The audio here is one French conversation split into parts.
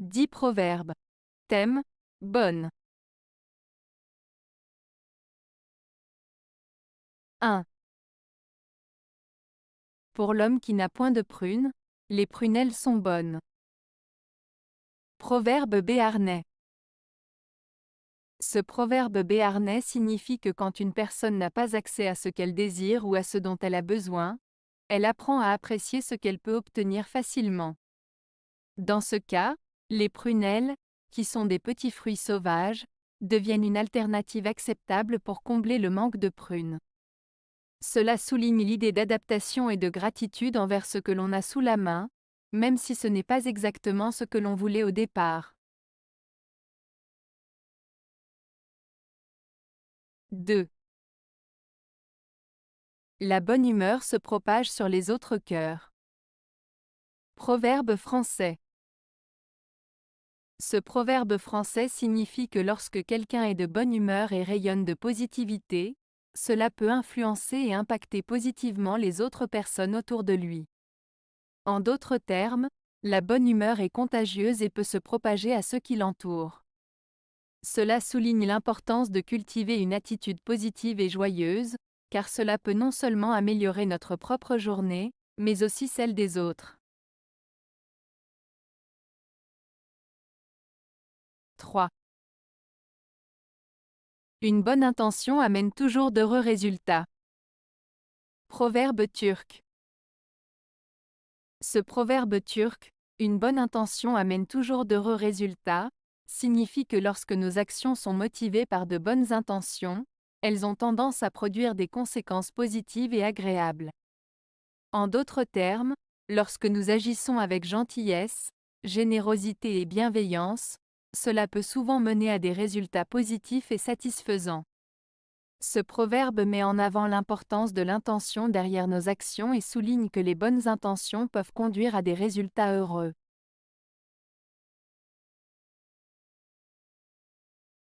10 proverbes. Thème: bonne. 1. Pour l'homme qui n'a point de prunes, les prunelles sont bonnes. Proverbe béarnais. Ce proverbe béarnais signifie que quand une personne n'a pas accès à ce qu'elle désire ou à ce dont elle a besoin, elle apprend à apprécier ce qu'elle peut obtenir facilement. Dans ce cas, les prunelles, qui sont des petits fruits sauvages, deviennent une alternative acceptable pour combler le manque de prunes. Cela souligne l'idée d'adaptation et de gratitude envers ce que l'on a sous la main, même si ce n'est pas exactement ce que l'on voulait au départ. 2. La bonne humeur se propage sur les autres cœurs. Proverbe français. Ce proverbe français signifie que lorsque quelqu'un est de bonne humeur et rayonne de positivité, cela peut influencer et impacter positivement les autres personnes autour de lui. En d'autres termes, la bonne humeur est contagieuse et peut se propager à ceux qui l'entourent. Cela souligne l'importance de cultiver une attitude positive et joyeuse, car cela peut non seulement améliorer notre propre journée, mais aussi celle des autres. 3. Une bonne intention amène toujours d'heureux résultats. Proverbe turc. Ce proverbe turc, une bonne intention amène toujours d'heureux résultats, signifie que lorsque nos actions sont motivées par de bonnes intentions, elles ont tendance à produire des conséquences positives et agréables. En d'autres termes, lorsque nous agissons avec gentillesse, générosité et bienveillance, cela peut souvent mener à des résultats positifs et satisfaisants. Ce proverbe met en avant l'importance de l'intention derrière nos actions et souligne que les bonnes intentions peuvent conduire à des résultats heureux.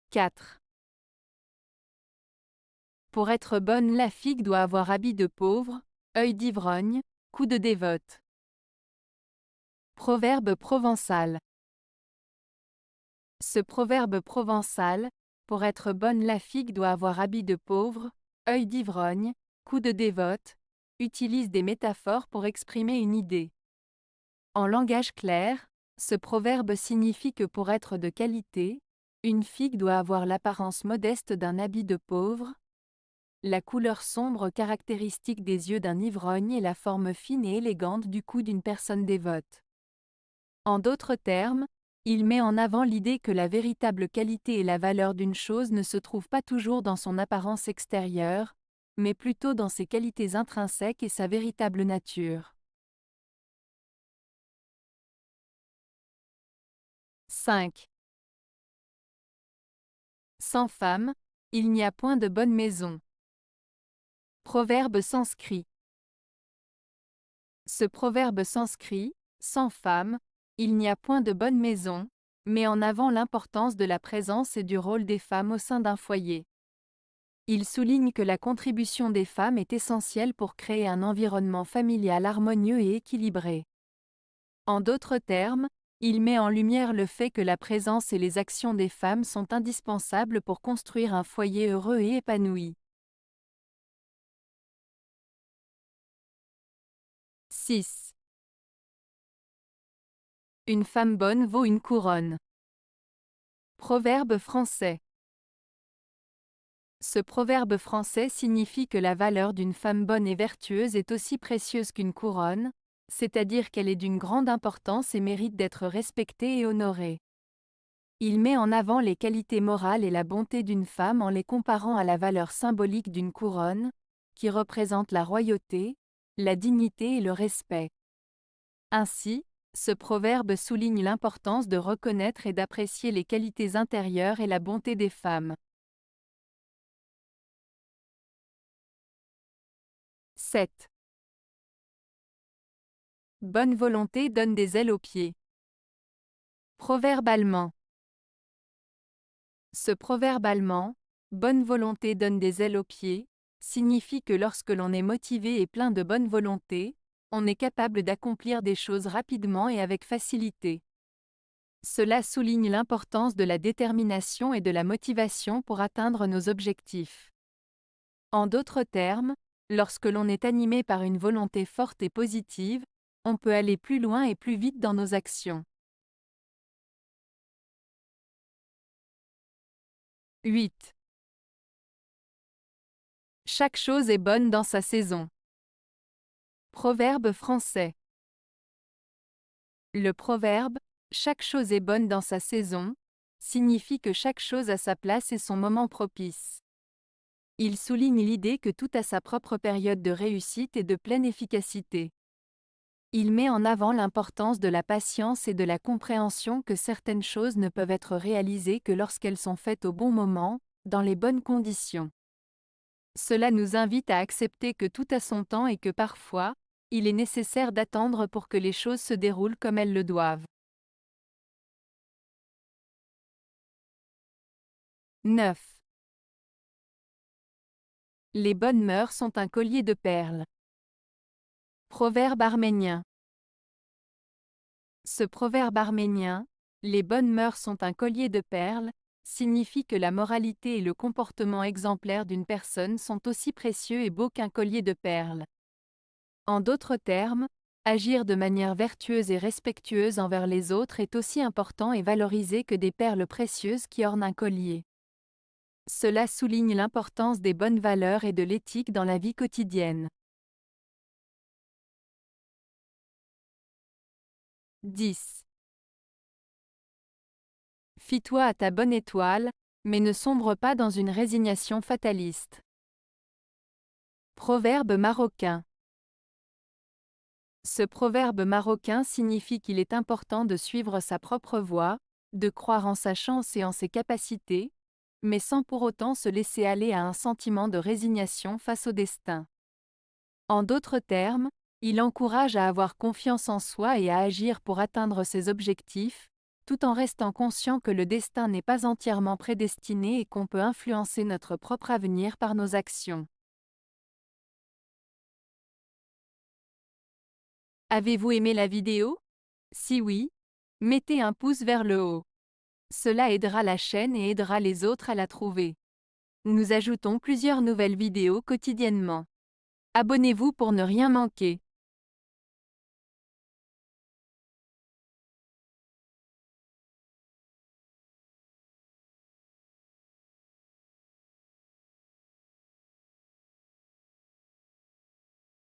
4. Pour être bonne, la figue doit avoir habit de pauvre, œil d'ivrogne, cou de dévote. Proverbe provençal. Ce proverbe provençal, pour être bonne, la figue doit avoir habit de pauvre, œil d'ivrogne, cou de dévote, utilise des métaphores pour exprimer une idée. En langage clair, ce proverbe signifie que pour être de qualité, une figue doit avoir l'apparence modeste d'un habit de pauvre, la couleur sombre caractéristique des yeux d'un ivrogne et la forme fine et élégante du cou d'une personne dévote. En d'autres termes, il met en avant l'idée que la véritable qualité et la valeur d'une chose ne se trouvent pas toujours dans son apparence extérieure, mais plutôt dans ses qualités intrinsèques et sa véritable nature. 5. Sans femme, il n'y a point de bonne maison. Proverbe sanskrit. Ce proverbe sanskrit, sans femme, il n'y a point de bonne maison, met en avant l'importance de la présence et du rôle des femmes au sein d'un foyer. Il souligne que la contribution des femmes est essentielle pour créer un environnement familial harmonieux et équilibré. En d'autres termes, il met en lumière le fait que la présence et les actions des femmes sont indispensables pour construire un foyer heureux et épanoui. 6. Une femme bonne vaut une couronne. Proverbe français. Ce proverbe français signifie que la valeur d'une femme bonne et vertueuse est aussi précieuse qu'une couronne, c'est-à-dire qu'elle est d'une grande importance et mérite d'être respectée et honorée. Il met en avant les qualités morales et la bonté d'une femme en les comparant à la valeur symbolique d'une couronne, qui représente la royauté, la dignité et le respect. Ainsi, ce proverbe souligne l'importance de reconnaître et d'apprécier les qualités intérieures et la bonté des femmes. 7. Bonne volonté donne des ailes aux pieds. Proverbe allemand. Ce proverbe allemand, bonne volonté donne des ailes aux pieds, signifie que lorsque l'on est motivé et plein de bonne volonté, on est capable d'accomplir des choses rapidement et avec facilité. Cela souligne l'importance de la détermination et de la motivation pour atteindre nos objectifs. En d'autres termes, lorsque l'on est animé par une volonté forte et positive, on peut aller plus loin et plus vite dans nos actions. 8. Chaque chose est bonne dans sa saison. Proverbe français. Le proverbe « Chaque chose est bonne dans sa saison » signifie que chaque chose a sa place et son moment propice. Il souligne l'idée que tout a sa propre période de réussite et de pleine efficacité. Il met en avant l'importance de la patience et de la compréhension que certaines choses ne peuvent être réalisées que lorsqu'elles sont faites au bon moment, dans les bonnes conditions. Cela nous invite à accepter que tout a son temps et que parfois, il est nécessaire d'attendre pour que les choses se déroulent comme elles le doivent. 9. Les bonnes mœurs sont un collier de perles. Proverbe arménien. Ce proverbe arménien, « Les bonnes mœurs sont un collier de perles », signifie que la moralité et le comportement exemplaire d'une personne sont aussi précieux et beaux qu'un collier de perles. En d'autres termes, agir de manière vertueuse et respectueuse envers les autres est aussi important et valorisé que des perles précieuses qui ornent un collier. Cela souligne l'importance des bonnes valeurs et de l'éthique dans la vie quotidienne. 10. Fie-toi à ta bonne étoile, mais ne sombre pas dans une résignation fataliste. Proverbe marocain. Ce proverbe marocain signifie qu'il est important de suivre sa propre voie, de croire en sa chance et en ses capacités, mais sans pour autant se laisser aller à un sentiment de résignation face au destin. En d'autres termes, il encourage à avoir confiance en soi et à agir pour atteindre ses objectifs, tout en restant conscient que le destin n'est pas entièrement prédestiné et qu'on peut influencer notre propre avenir par nos actions. Avez-vous aimé la vidéo? Si oui, mettez un pouce vers le haut. Cela aidera la chaîne et aidera les autres à la trouver. Nous ajoutons plusieurs nouvelles vidéos quotidiennement. Abonnez-vous pour ne rien manquer.